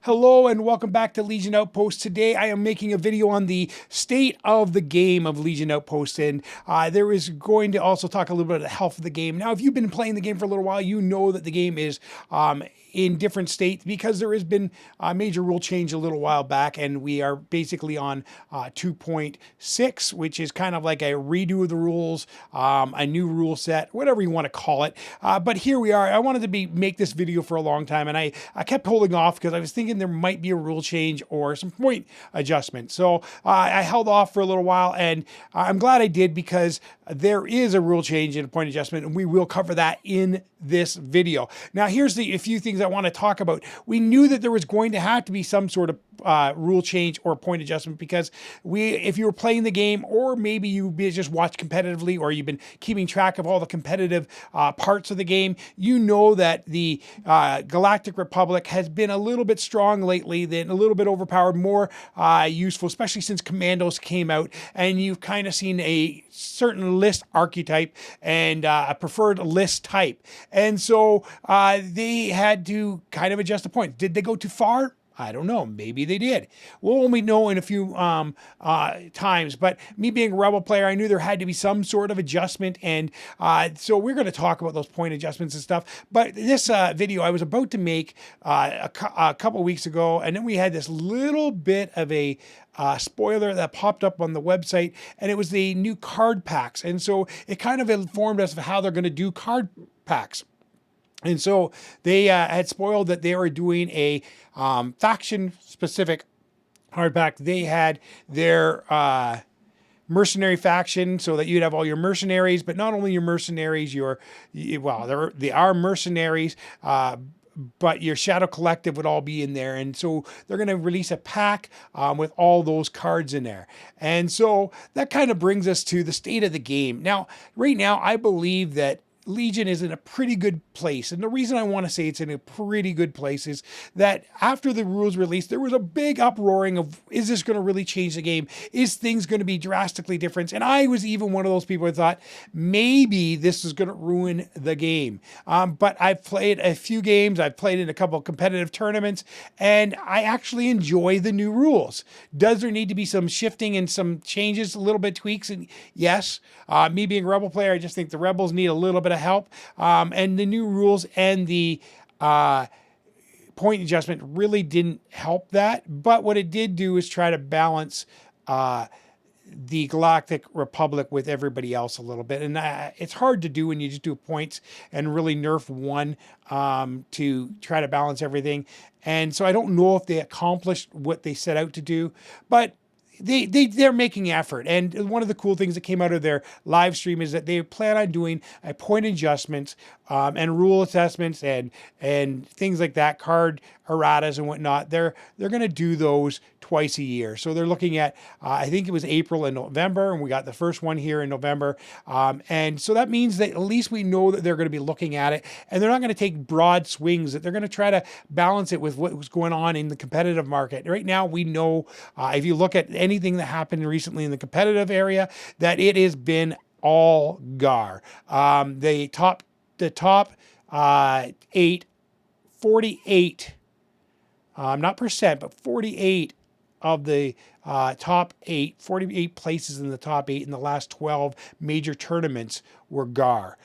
Hello and welcome back to Legion Outpost. Today I am making a video on the state of the game of Legion Outpost, and there is going to also talk a little bit of the health of the game. Now, if you've been playing the game for a little while, you know that the game is in different states because there has been a major rule change a little while back, and we are basically on 2.6, which is kind of like a redo of the rules, a new rule set, whatever you want to call it. But here we are. I wanted to make this video for a long time, and I kept holding off because I was thinking there might be a rule change or some point adjustment. So I held off for a little while, and I'm glad I did because there is a rule change and a point adjustment, and we will cover that in this video. Now, here's a few things I want to talk about. We knew that there was going to have to be some sort of rule change or point adjustment because if you were playing the game, or maybe you just watched competitively, or you've been keeping track of all the competitive parts of the game, you know that the Galactic Republic has been a little bit strong lately, then a little bit overpowered, more useful, especially since Commandos came out, and you've kind of seen a certain list archetype and a preferred list type. And so they had to kind of adjust the points. Did they go too far? I don't know. Maybe they did. We'll only know in a few times. But me being a Rebel player, I knew there had to be some sort of adjustment. And so we're going to talk about those point adjustments and stuff. But this video I was about to make a couple weeks ago, and then we had this little bit of a spoiler that popped up on the website, and it was the new card packs. And so it kind of informed us of how they're going to do card packs. And so they had spoiled that they were doing a faction-specific hardback. They had their mercenary faction, so that you'd have all your mercenaries, but not only your mercenaries, they are mercenaries, but your Shadow Collective would all be in there. And so they're going to release a pack with all those cards in there. And so that kind of brings us to the state of the game. Now, right now, I believe that Legion is in a pretty good place. And the reason I want to say it's in a pretty good place is that after the rules released, there was a big uproaring of, is this going to really change the game? Is things going to be drastically different? And I was even one of those people who thought maybe this is going to ruin the game. But I've played a few games. I've played in a couple of competitive tournaments, and I actually enjoy the new rules. Does there need to be some shifting and some changes, a little bit tweaks? And yes, me being a Rebel player, I just think the Rebels need a little bit of help, and the new rules and the point adjustment really didn't help that. But what it did do is try to balance the Galactic Republic with everybody else a little bit, and it's hard to do when you just do points and really nerf one to try to balance everything. And so I don't know if they accomplished what they set out to do, but they're making effort. And one of the cool things that came out of their live stream is that they plan on doing a point adjustments and rule assessments and things like that, card erratas and whatnot. They're going to do those twice a year. So they're looking at, I think it was April and November, and we got the first one here in November. And so that means that at least we know that they're going to be looking at it, and they're not going to take broad swings, that they're going to try to balance it with what was going on in the competitive market. Right now, we know, if you look at anything that happened recently in the competitive area, that it has been all GAR. The top 48, not percent, but 48 of the top 48 places in the top 8 in the last 12 major tournaments were GAR.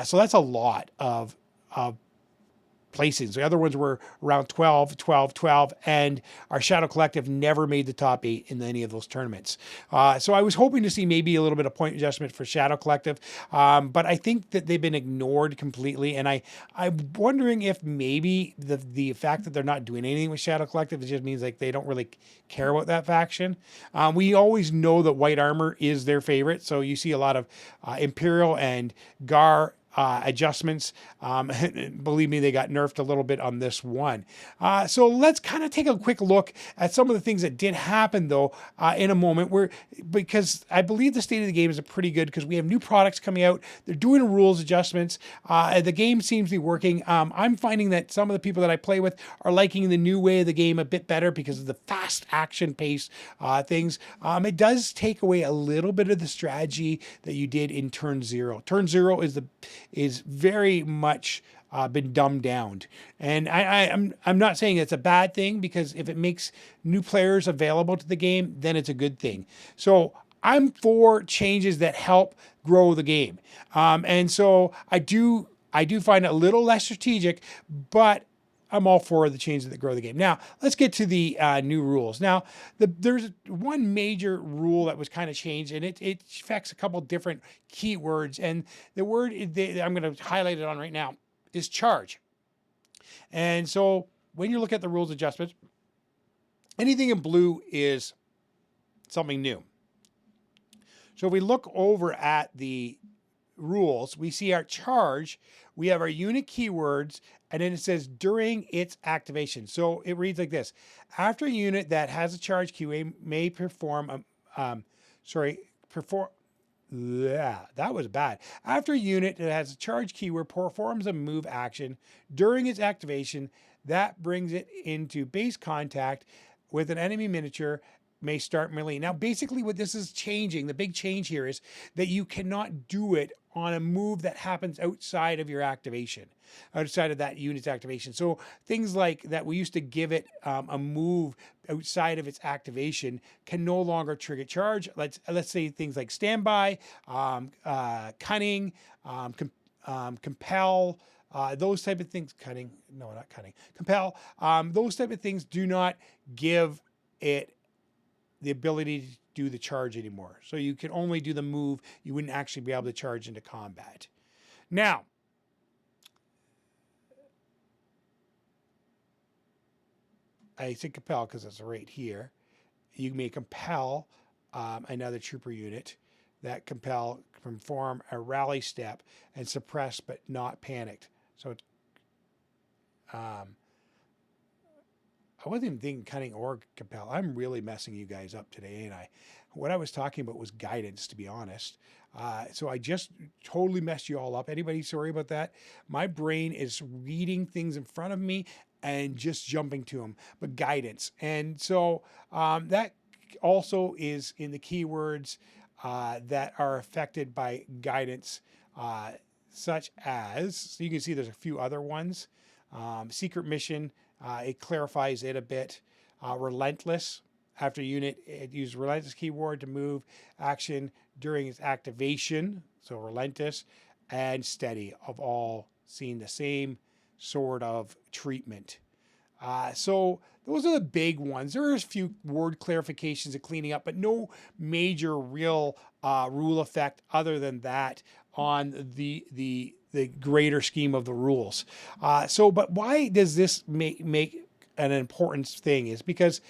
So that's a lot of placings. The other ones were around 12, 12, 12, and our Shadow Collective never made the top 8 in any of those tournaments. So I was hoping to see maybe a little bit of point adjustment for Shadow Collective, but I think that they've been ignored completely, and I'm wondering if maybe the fact that they're not doing anything with Shadow Collective, it just means like they don't really care about that faction. We always know that white armor is their favorite, so you see a lot of Imperial and GAR adjustments. Believe me, they got nerfed a little bit on this one. So let's kind of take a quick look at some of the things that did happen, though, in a moment, because I believe the state of the game is pretty good because we have new products coming out. They're doing rules adjustments. The game seems to be working. I'm finding that some of the people that I play with are liking the new way of the game a bit better because of the fast action pace things. It does take away a little bit of the strategy that you did in turn 0. Turn 0 is very much been dumbed down. And I'm not saying it's a bad thing, because if it makes new players available to the game, then it's a good thing. So I'm for changes that help grow the game. And so I do find it a little less strategic, but I'm all for the changes that grow the game. Now, let's get to the new rules. Now, there's one major rule that was kind of changed, and it affects a couple different keywords. And the word I'm going to highlight it on right now is charge. And so when you look at the rules adjustments, anything in blue is something new. So if we look over at the rules, we see our charge, we have our unit keywords, and then it says during its activation. So it reads like this: after a unit that has a charge keyword may perform that was bad. After a unit that has a charge keyword performs a move action during its activation, that brings it into base contact with an enemy miniature, may start melee. Now, basically what this is changing, the big change here is that you cannot do it on a move that happens outside of your activation, outside of that unit's activation. So things like that, we used to give it a move outside of its activation, can no longer trigger charge. Let's say things like standby, cunning, compel, those type of things. Cunning, no, not cunning. Compel. Those type of things do not give it the ability to do the charge anymore. So you can only do the move. You wouldn't actually be able to charge into combat. Now, I say compel because it's right here. You may compel another trooper unit that compel perform a rally step and suppress but not panicked. So I wasn't even thinking cunning or compel. I'm really messing you guys up today, and what I was talking about was guidance, to be honest. So I just totally messed you all up. Anybody sorry about that? My brain is reading things in front of me and just jumping to them, but guidance. And so that also is in the keywords that are affected by guidance, such as, so you can see there's a few other ones. Secret mission, it clarifies it a bit. Relentless, after unit, it uses relentless keyword to move action during its activation. So relentless and steady of all seeing the same sort of treatment. So those are the big ones. There are a few word clarifications and cleaning up, but no major real rule effect other than that on the greater scheme of the rules. But why does this make an important thing is because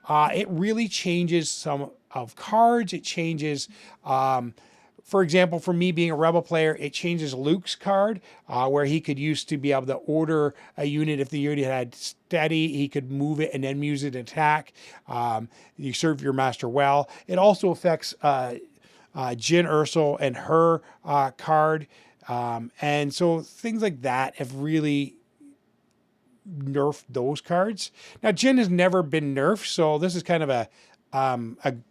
it really changes some of cards. It changes, for example, for me being a Rebel player, it changes Luke's card where he could used to be able to order a unit. If the unit had steady, he could move it and then use it in attack. You serve your master well. It also affects Jyn Erso and her card. And so things like that have really nerfed those cards. Now, Jyn has never been nerfed, so this is kind of a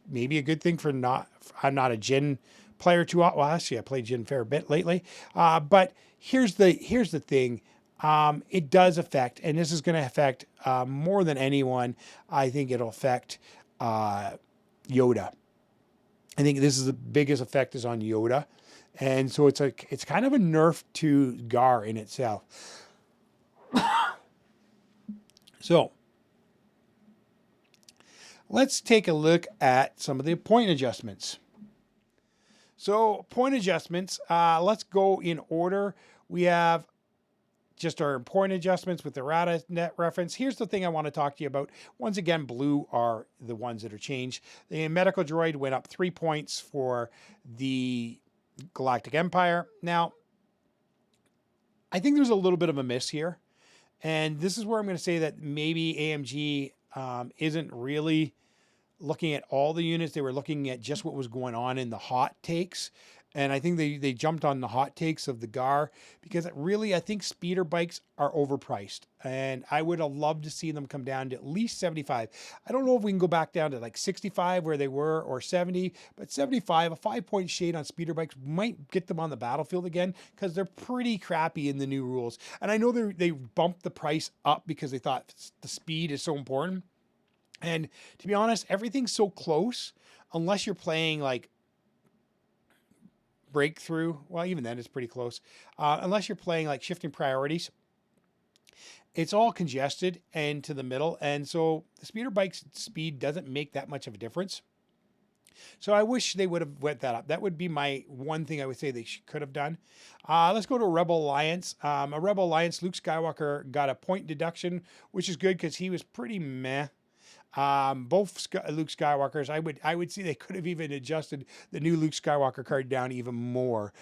maybe a good thing for I'm not a Jyn player too often. Well, actually, I played Jyn a fair bit lately. But here's the thing. It does affect, and this is going to affect more than anyone. I think it'll affect Yoda. I think this is the biggest effect is on Yoda. And so it's kind of a nerf to Gar in itself. So let's take a look at some of the point adjustments. So point adjustments, let's go in order. We have just our point adjustments with the errata net reference. Here's the thing I want to talk to you about. Once again, blue are the ones that are changed. The medical droid went up 3 points for the Galactic Empire. Now, I think there's a little bit of a miss here. And this is where I'm going to say that maybe AMG isn't really looking at all the units. They were looking at just what was going on in the hot takes. And I think they jumped on the hot takes of the GAR because I think speeder bikes are overpriced. And I would have loved to see them come down to at least 75. I don't know if we can go back down to like 65 where they were or 70, but 75, a 5-point shade on speeder bikes might get them on the battlefield again because they're pretty crappy in the new rules. And I know they bumped the price up because they thought the speed is so important. And to be honest, everything's so close unless you're playing like Breakthrough. Well, even then it's pretty close. Unless you're playing like Shifting Priorities, it's all congested and to the middle. And so the speeder bike's speed doesn't make that much of a difference. So I wish they would have went that up. That would be my one thing I would say they could have done. Let's go to Rebel Alliance. A Rebel Alliance, Luke Skywalker got a point deduction, which is good because he was pretty meh. Both Luke Skywalkers, I would see they could have even adjusted the new Luke Skywalker card down even more,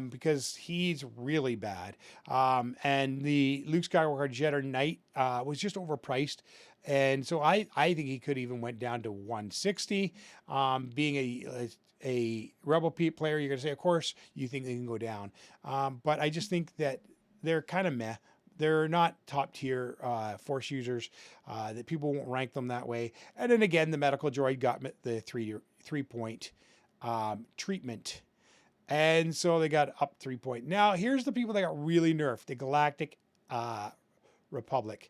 because he's really bad. And the Luke Skywalker Jedi Knight, was just overpriced. And so I think he could even went down to 160. Being a Rebel player, you're going to say, of course, you think they can go down. But I just think that they're kind of meh. They're not top tier Force users, that people won't rank them that way. And then again, the medical droid got the 3-point treatment. And so they got up 3 point. Now, here's the people that got really nerfed. The Galactic Republic.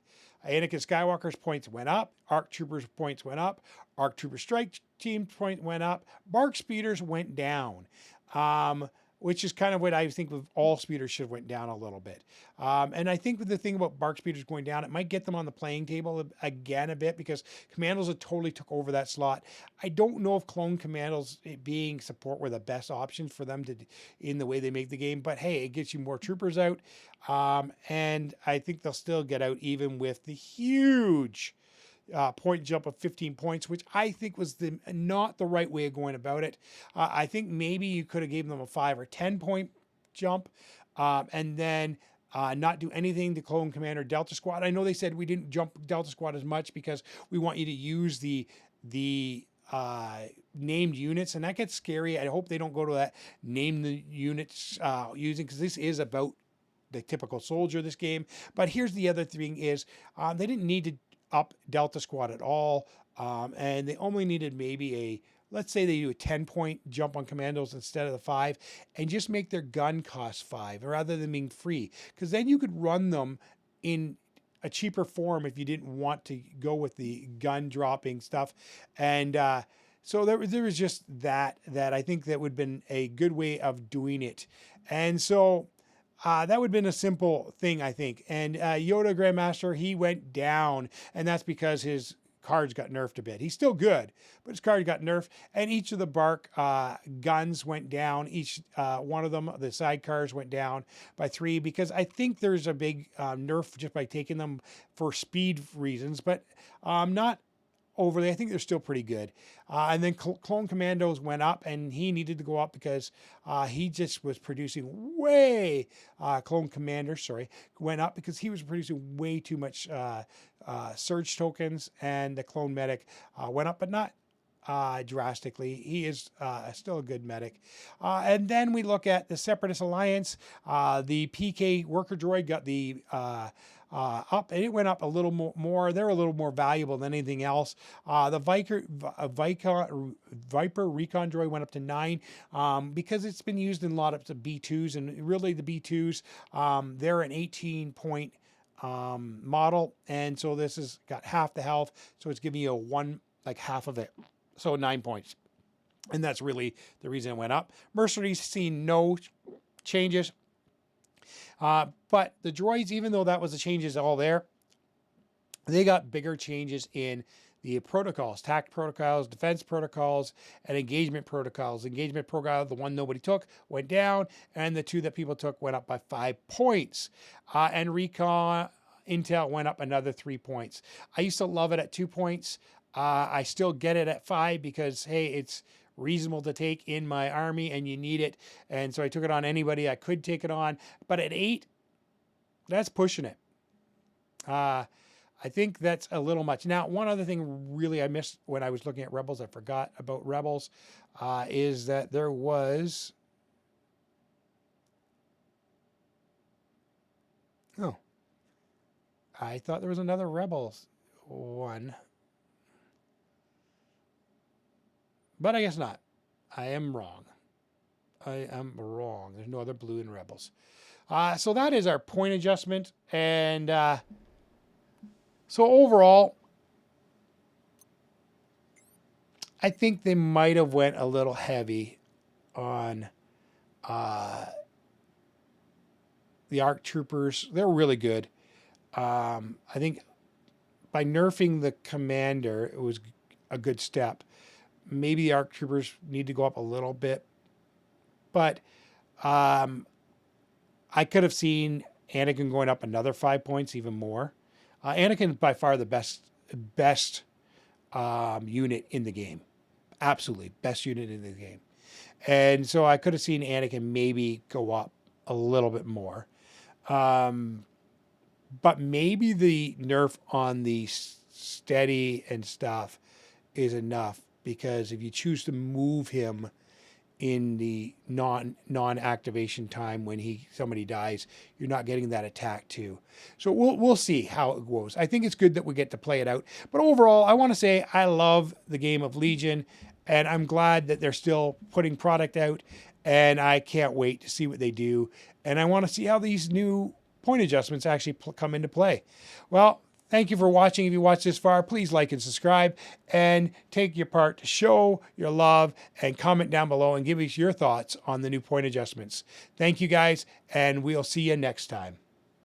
Anakin Skywalker's points went up. ARC Troopers' points went up. ARC Trooper Strike Team point went up. BARC Speeders went down. Which is kind of what I think with all speeders should have went down a little bit. And I think with the thing about BARC speeders going down, it might get them on the playing table again a bit because Commandos had totally took over that slot. I don't know if clone Commandos being support were the best options for them to in the way they make the game, but hey, it gets you more troopers out. And I think they'll still get out even with the huge point jump of 15 points, which I think was not the right way of going about it. I think maybe you could have given them a 5 or 10 point jump, and then not do anything to Clone Commander Delta Squad. I know they said we didn't jump Delta Squad as much because we want you to use the named units, and that gets scary. I hope they don't go to that name the units using, because this is about the typical soldier, this game. But here's the other thing is they didn't need to up Delta Squad at all, and they only needed maybe let's say they do a 10-point jump on Commandos instead of the 5, and just make their gun cost 5 rather than being free, because then you could run them in a cheaper form if you didn't want to go with the gun dropping stuff. And so there was just that I think that would have been a good way of doing it. And so that would have been a simple thing, I think. And Yoda Grandmaster, he went down, and that's because his cards got nerfed a bit. He's still good, but his card got nerfed. And each of the BARC guns went down. Each one of them, the sidecars, went down by 3, because I think there's a big nerf just by taking them for speed reasons, but not overly. I think they're still pretty good. And then Clone Commandos went up, and he needed to go up because he just was producing way, Clone Commander, sorry, went up because he was producing way too much surge tokens, and the Clone Medic went up, but not drastically. He is still a good medic. And then we look at the Separatist Alliance. The PK Worker Droid got the up, and it went up a little more. They're a little more valuable than anything else. The Viper Recon Droid went up to 9 because it's been used in a lot of the B2s, and really the B2s, they're an 18-point model, and so this has got half the health, so it's giving you like half of it. So 9 points. And that's really the reason it went up. Mercenaries seen no changes. But the droids, even though that was the changes all there, they got bigger changes in the protocols, tact protocols, defense protocols, and engagement protocols. Engagement protocol, the one nobody took, went down, and the 2 that people took went up by 5 points. And recon intel went up another 3 points. I used to love it at 2 points. I still get it at 5 because, hey, it's reasonable to take in my army and you need it. And so I took it on anybody I could take it on. But at 8, that's pushing it. I think that's a little much. Now, one other thing really I missed when I was looking at Rebels, I forgot about Rebels, is that there was, Oh, I thought there was another Rebels one, but I guess not. I am wrong. I am wrong. There's no other blue in Rebels. So that is our point adjustment. And so overall, I think they might have went a little heavy on the ARC Troopers. They're really good. I think by nerfing the commander, it was a good step. Maybe the ARC Troopers need to go up a little bit. But I could have seen Anakin going up another 5 points, even more. Anakin is by far the best unit in the game. Absolutely best unit in the game. And so I could have seen Anakin maybe go up a little bit more. But maybe the nerf on the steady and stuff is enough, because if you choose to move him in the non-activation time when somebody dies, you're not getting that attack too. So we'll see how it goes. I think it's good that we get to play it out. But overall, I want to say I love the game of Legion, and I'm glad that they're still putting product out, and I can't wait to see what they do. And I want to see how these new point adjustments actually come into play. Well, thank you for watching. If you watched this far, please like and subscribe, and take your part to show your love and comment down below and give us your thoughts on the new point adjustments. Thank you guys, and we'll see you next time.